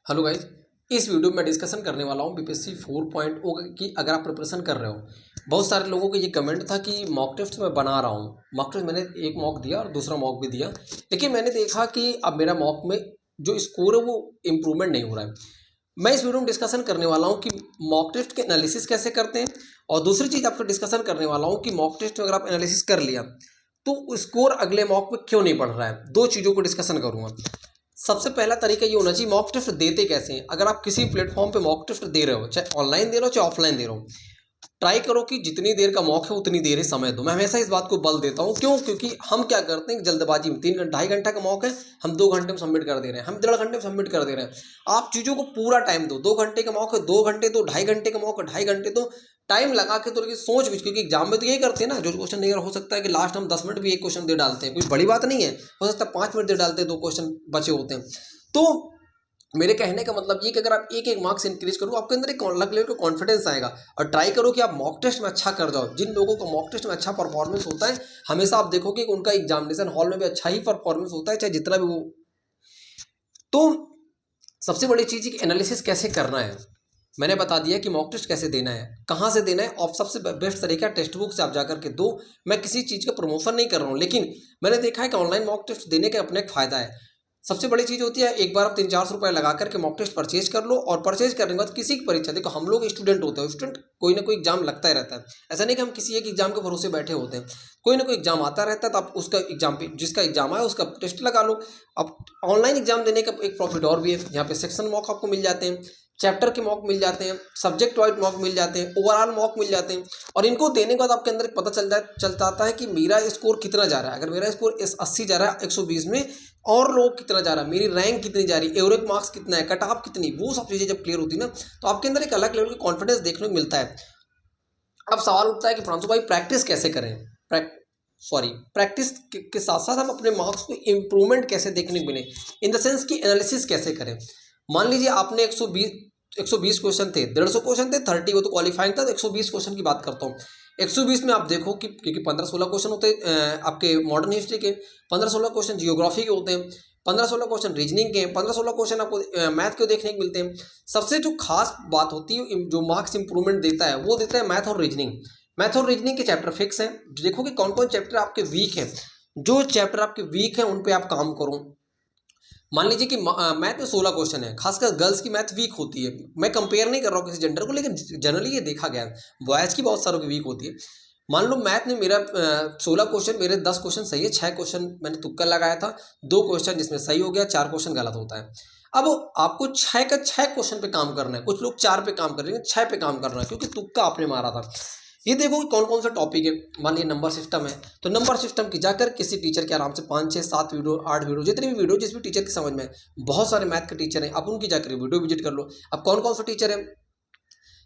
Hello guys. इस video में मैं डिस्कशन करने वाला हूँ बीपीएससी 4.0 की। अगर आप प्रिपरेशन कर रहे हो, बहुत सारे लोगों को ये कमेंट था कि मॉक टेस्ट मैं बना रहा हूँ। मॉक टेस्ट मैंने एक मॉक दिया और दूसरा मॉक भी दिया, लेकिन मैंने देखा कि अब मेरा मॉक में जो स्कोर है वो इम्प्रूवमेंट नहीं हो रहा है। मैं इस वीडियो में डिस्कशन करने वाला हूँ कि मॉक टेस्ट के एनालिसिस कैसे करते हैं, और दूसरी चीज़ आपको डिस्कशन करने वाला हूँ कि मॉक टेस्ट में अगर आप एनालिसिस कर लिया तो स्कोर अगले मॉक में क्यों नहीं बढ़ रहा है। दो चीज़ों को डिस्कशन करूँगा। सबसे पहला तरीका ये होना चाहिए, मॉक टेस्ट देते कैसे हैं। अगर आप किसी प्लेटफॉर्म पे मॉक टेस्ट दे रहे हो, चाहे ऑनलाइन दे रहे हो चाहे ऑफलाइन दे रहे हो, ट्राई करो कि जितनी देर का मॉक है उतनी देर ही समय दो। मैं हमेशा इस बात को बल देता हूँ। क्यों? क्योंकि हम क्या करते हैं जल्दबाजी में 3-2.5 घंटा का मॉक है, हम 2 घंटे में सबमिट कर दे रहे हैं, हम 1.5 घंटे में सबमिट कर दे रहे हैं। आप चीज़ों को पूरा टाइम दो। 2 घंटे का मॉक है 2 घंटे दो, 2.5 घंटे का मॉक है 2.5 घंटे दो। टाइम लगा के तो लेकिन सोच विच, क्योंकि एग्जाम में तो यही करते हैं ना, जो क्वेश्चन नहीं हो सकता है कि लास्ट हम 10 मिनट भी एक क्वेश्चन दे डालते हैं, कोई बड़ी बात नहीं है। हो सकता है 5 मिनट दे डालते हैं, 2 क्वेश्चन बचे होते हैं। तो मेरे कहने का मतलब ये कि अगर आप एक एक मार्क्स इंक्रीज करो, आपके अंदर एक अलग लेवल का कॉन्फिडेंस आएगा। और ट्राई करो कि आप मॉक टेस्ट में अच्छा कर जाओ। जिन लोगों को मॉक टेस्ट में अच्छा परफॉर्मेंस होता है, हमेशा आप देखोगे कि उनका एग्जामिनेशन हॉल में भी अच्छा ही परफॉर्मेंस होता है, चाहे जितना भी वो। तो सबसे बड़ी चीज़ है कि एनालिसिस कैसे करना है। मैंने बता दिया कि मॉक टेस्ट कैसे देना है, कहाँ से देना है, और सबसे बेस्ट तरीका टेक्स्ट बुक से आप जाकर के दो। मैं किसी चीज़ का प्रमोशन नहीं कर रहा हूँ, लेकिन मैंने देखा है कि ऑनलाइन मॉक टेस्ट देने का अपने एक फ़ायदा है। सबसे बड़ी चीज़ होती है, एक बार आप 300-400 रुपये लगा करके मॉक टेस्ट परचेज कर लो, और परचेज करने के बाद किसी की परीक्षा, देखो हम लोग स्टूडेंट होते हैं, स्टूडेंट कोई ना कोई एग्जाम लगता ही रहता है। ऐसा नहीं कि हम किसी एक एग्जाम के भरोसे बैठे होते हैं, कोई ना कोई एग्जाम आता रहता है। तो आप उसका एग्जाम पे, जिसका एग्जाम आया उसका टेस्ट लगा लो। अब ऑनलाइन एग्जाम देने का एक प्रॉफिट और भी है, यहाँ पे सेक्शन मॉक आपको मिल जाते हैं, चैप्टर के मॉक मिल जाते हैं, सब्जेक्ट वाइज मॉक मिल जाते हैं, ओवरऑल मॉक मिल जाते हैं। और इनको देने के बाद आपके अंदर पता चल जाता है कि मेरा स्कोर कितना जा रहा है। अगर मेरा स्कोर 80 जा रहा है 120 में, और लोग कितना जा रहा है, मेरी रैंक कितनी जा रही है, एवरेज मार्क्स कितना है, कट ऑफ कितनी, वो सब चीज़ें जब क्लियर होती है ना, तो आपके अंदर एक अलग लेवल का कॉन्फिडेंस देखने को मिलता है। अब सवाल उठता है कि प्रांशु भाई प्रैक्टिस कैसे करें। प्रैक्टिस के साथ साथ हम अपने मार्क्स को इम्प्रूवमेंट कैसे देखने को मिले, इन द सेंस कि एनालिसिस कैसे करें। मान लीजिए आपने 120 क्वेश्चन थे, 150 क्वेश्चन थे, 30 वो तो क्वालिफाइंग था, तो 120 क्वेश्चन की बात करता हूँ। 120 में आप देखो कि क्योंकि 15-16 क्वेश्चन होते हैं आपके मॉडर्न हिस्ट्री के, 15-16 क्वेश्चन जियोग्राफी के होते हैं, 15-16 क्वेश्चन रीजनिंग के, 15-16 क्वेश्चन आपको मैथ के देखने को मिलते हैं। सबसे जो खास बात होती है, जो मार्क्स इंप्रूवमेंट देता है, वो देता है मैथ और रीजनिंग। मैथ और रीजनिंग के चैप्टर फिक्स हैं। देखो कि कौन कौन चैप्टर आपके वीक हैं। जो चैप्टर आपके वीक हैं उन पे आप काम करो। मान लीजिए कि मैथ में 16 क्वेश्चन है, खासकर गर्ल्स की मैथ वीक होती है। मैं कंपेयर नहीं कर रहा हूँ किसी जेंडर को, लेकिन जनरली ये देखा गया है बॉयज़ की बहुत सारों की वीक होती है। मान लो मैथ में मेरा 16 क्वेश्चन, मेरे 10 क्वेश्चन सही है, 6 क्वेश्चन मैंने तुक्का लगाया था, 2 क्वेश्चन जिसमें सही हो गया, 4 क्वेश्चन गलत होता है। अब आपको 6 का 6 क्वेश्चन पे काम करना है। कुछ लोग 4 पे काम कर रहे हैं, 6 पे काम करना है, क्योंकि तुक्का आपने मारा था। ये देखो कि कौन कौन सा टॉपिक है। मान लीजिए नंबर सिस्टम है, तो नंबर सिस्टम की जाकर किसी टीचर के आराम से 5-6-7 वीडियो, 8 वीडियो, जितनी भी वीडियो जिस भी टीचर की समझ में, बहुत सारे मैथ के टीचर हैं, आप उनकी जाकर वीडियो विजिट कर लो। अब कौन कौन सा टीचर है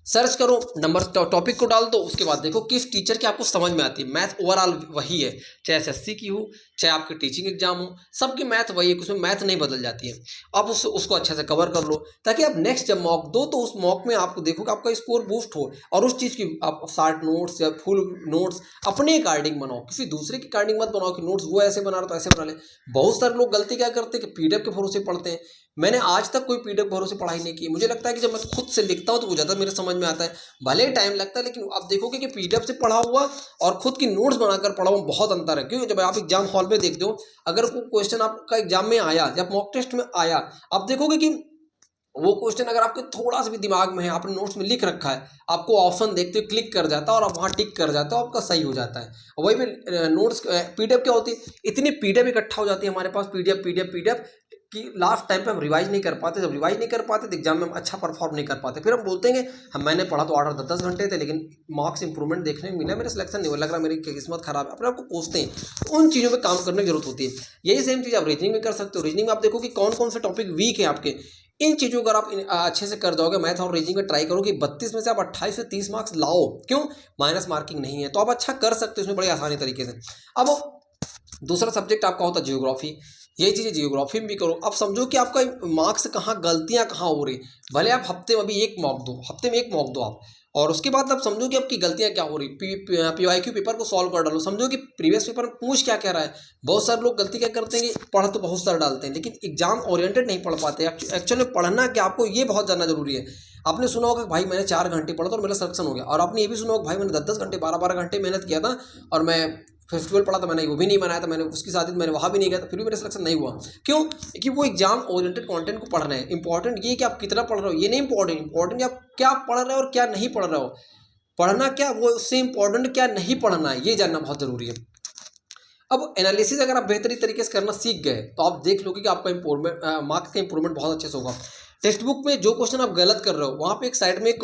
सर्च करो, नंबर टॉपिक को डाल दो, उसके बाद देखो किस टीचर की आपको समझ में आती है। मैथ ओवरऑल वही है, चाहे एसएससी की हो चाहे आपके टीचिंग एग्जाम हो, सबकी मैथ वही है, उसमें मैथ नहीं बदल जाती है। आप उसको अच्छे से कवर कर लो, ताकि आप नेक्स्ट जब मॉक दो तो उस मॉक में आपको देखो कि आपका स्कोर बूस्ट हो। और उस चीज़ की आप शॉर्ट नोट्स या फुल नोट्स अपने अकॉर्डिंग बनाओ, किसी दूसरे के अकॉर्डिंग मत बनाओ कि नोट्स वो ऐसे बना रहा तो ऐसे बना ले। बहुत सारे लोग गलती क्या करते हैं कि पीडीएफ के भरोसे पढ़ते हैं। मैंने आज तक कोई पीडीएफ भरोसे पढ़ाई नहीं की। मुझे लगता है कि जब मैं खुद से लिखता हूँ तो वो ज़्यादा मेरे समझ में आता है, भले ही टाइम लगता है, लेकिन आप देखोगे कि पीडीएफ से पढ़ा हुआ और खुद की नोट्स बनाकर पढ़ा हुआ बहुत अंतर है। क्योंकि जब आप एग्जाम हॉल में देखते हो, अगर कोई क्वेश्चन आपका एग्जाम में आया, जब मॉक टेस्ट में आया, आप देखोगे कि वो क्वेश्चन अगर आपके थोड़ा सा भी दिमाग में है, आपने नोट्स में लिख रखा है, आपको ऑप्शन देखते हुए क्लिक कर जाता है और आप वहाँ टिक कर जाता है, आपका सही हो जाता है। और वही पे नोट्स पीडीएफ क्या होती है, इतनी पीडीएफ इकट्ठा हो जाती है हमारे पास, पीडीएफ कि लास्ट टाइम पे हम रिवाइज नहीं कर पाते। जब रिवाइज नहीं कर पाते तो एग्जाम में हम अच्छा परफॉर्म नहीं कर पाते। फिर हम बोलते हैं हम मैंने पढ़ा तो 8 और 10 घंटे थे, लेकिन मार्क्स इंप्रूवमेंट देखने को मिला, मेरा सिलेक्शन नहीं हुआ, लग रहा मेरी किस्मत खराब है। अपने आपको पूछते हैं, तो उन चीज़ों पे काम करने की जरूरत होती है। यही सेम चीज़ आप रीजनिंग में कर सकते हो। रीजनिंग में आप देखो कि कौन कौन से टॉपिक वीक है आपके। इन चीज़ों को अगर आप अच्छे से कर जाओगे, मैथ और रीजनिंग में ट्राई करो कि 32 में से आप 28 से 30 मार्क्स लाओ। क्यों? माइनस मार्किंग नहीं है, तो आप अच्छा कर सकते हो इसमें बड़ी आसानी तरीके से। अब दूसरा सब्जेक्ट आपका होता है जियोग्राफी। यही चीज़ें जियोग्राफी में भी करो। अब समझो कि आपका मार्क्स कहाँ, गलतियाँ कहाँ हो रही। भले आप हफ्ते में अभी एक मॉक दो, हफ्ते में एक मॉक दो आप, और उसके बाद आप समझो कि आपकी गलतियां क्या हो रही। PYQ पेपर को सॉल्व कर डालो, समझो कि प्रीवियस पेपर में पूछ क्या क्या रहा है। बहुत सारे लोग गलती क्या करते हैं कि पढ़ तो बहुत सारा डालते हैं लेकिन एग्जाम ओरिएंटेड नहीं पढ़ पाते। एक्चुअली पढ़ना क्या, आपको ये बहुत जानना जरूरी है। आपने सुना होगा भाई मैंने 4 घंटे पढ़ा था और मेरा सिलेक्शन हो गया, और आपने ये भी सुना होगा भाई मैंने 10-10 घंटे 12-12 घंटे मेहनत किया था और मैं फेस्टिवल पढ़ा था, मैंने वो भी नहीं बनाया था, मैंने उसकी शादी मैंने वहाँ भी नहीं गया था, फिर भी मेरा सिलेक्शन नहीं हुआ। क्यों? कि वो एग्जाम ओरिएंटेड कंटेंट को पढ़ रहे हैं। इंपॉर्टेंट ये कि आप कितना पढ़ रहे हो ये नहीं इंपॉर्टेंट आप क्या पढ़ रहे हो और क्या नहीं पढ़ रहे हो। पढ़ना क्या वो, उससे इंपॉर्टेंट क्या नहीं पढ़ना है, ये जानना बहुत जरूरी है। अब एनालिसिस अगर आप बेहतरीन तरीके से करना सीख गए तो आप देख लोगे कि आपका इंप्रूवमेंट, मार्क्स का इंप्रूवमेंट बहुत अच्छे से होगा। टेक्स्ट बुक में जो क्वेश्चन आप गलत कर रहे हो वहाँ पे एक साइड में एक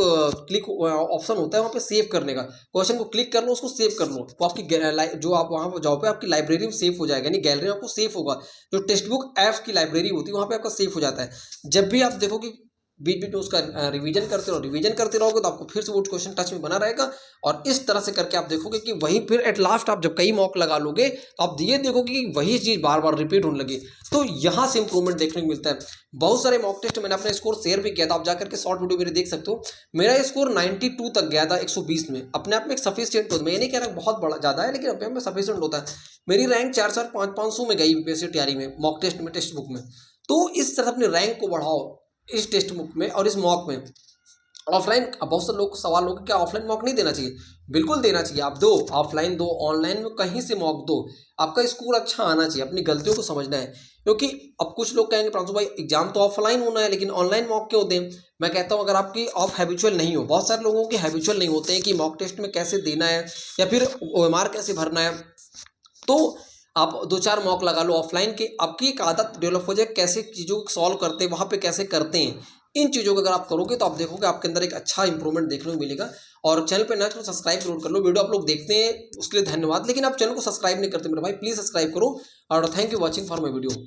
क्लिक ऑप्शन होता है, वहाँ पे सेव करने का। क्वेश्चन को क्लिक कर लो, उसको सेव कर लो, तो आपकी जो आप वहाँ पर जाओ पे आपकी लाइब्रेरी में सेव हो जाएगा, यानी गैलरी में आपको सेव होगा। जो टेक्स्ट बुक ऐप्स की लाइब्रेरी होती है वहाँ पे आपका सेव हो जाता है। जब भी आप देखो कि बीच बीच में उसका रिवीजन करते रहोगे तो आपको फिर से वो क्वेश्चन टच में बना रहेगा। और इस तरह से करके आप देखोगे कि वही फिर एट लास्ट आप जब कई मॉक लगा लोगे तो आप ये देखोगे कि वही चीज़ बार बार रिपीट होने लगी। तो यहाँ से इंप्रूवमेंट देखने को मिलता है। बहुत सारे मॉक टेस्ट मैंने अपना स्कोर शेयर भी किया था, आप जाकर के शॉर्ट वीडियो मेरे देख सकते हो। मेरा स्कोर 92 तक गया था 120 में, अपने आप में एक सफिशिएंट होता है। मैं ये नहीं कह रहा बहुत बड़ा ज़्यादा है लेकिन अपने आप में सफिशिएंट होता है। मेरी रैंक 4-4, 500 में गई यूपीएससी तैयारी में, मॉक टेस्ट में, टेक्स्ट बुक में। तो इस तरह अपने रैंक को बढ़ाओ इस टेक्स्ट बुक में और इस मॉक में। ऑफलाइन, बहुत से लोग को सवाल होगा क्या ऑफलाइन मॉक नहीं देना चाहिए? बिल्कुल देना चाहिए, आप दो, ऑफलाइन दो, ऑनलाइन में कहीं से मॉक दो, आपका स्कोर अच्छा आना चाहिए। अपनी गलतियों को समझना है, क्योंकि अब कुछ लोग कहेंगे प्रांशु भाई एग्जाम तो ऑफलाइन होना है लेकिन ऑनलाइन मॉक क्यों दें? मैं कहता हूं अगर आपकी ऑफ हैबिचुअल नहीं हो, बहुत सारे लोगों की हैबिचुअल नहीं होते हैं कि मॉक टेस्ट में कैसे देना है या फिर OMR कैसे भरना है, तो आप 2-4 मॉक लगा लो ऑफलाइन के, आपकी एक आदत डेवलप हो जाए कैसे चीज़ों को सॉल्व करते हैं, वहाँ पे कैसे करते हैं। इन चीज़ों को अगर आप करोगे तो आप देखोगे आपके अंदर एक अच्छा इंप्रूवमेंट देखने को मिलेगा। और चैनल पे नए तो सब्सक्राइब जरूर कर लो। वीडियो आप लोग देखते हैं उसके लिए धन्यवाद, लेकिन आप चैनल को सब्सक्राइब नहीं करते मेरे भाई, प्लीज़ सब्सक्राइब करो। और thank you watching for my video.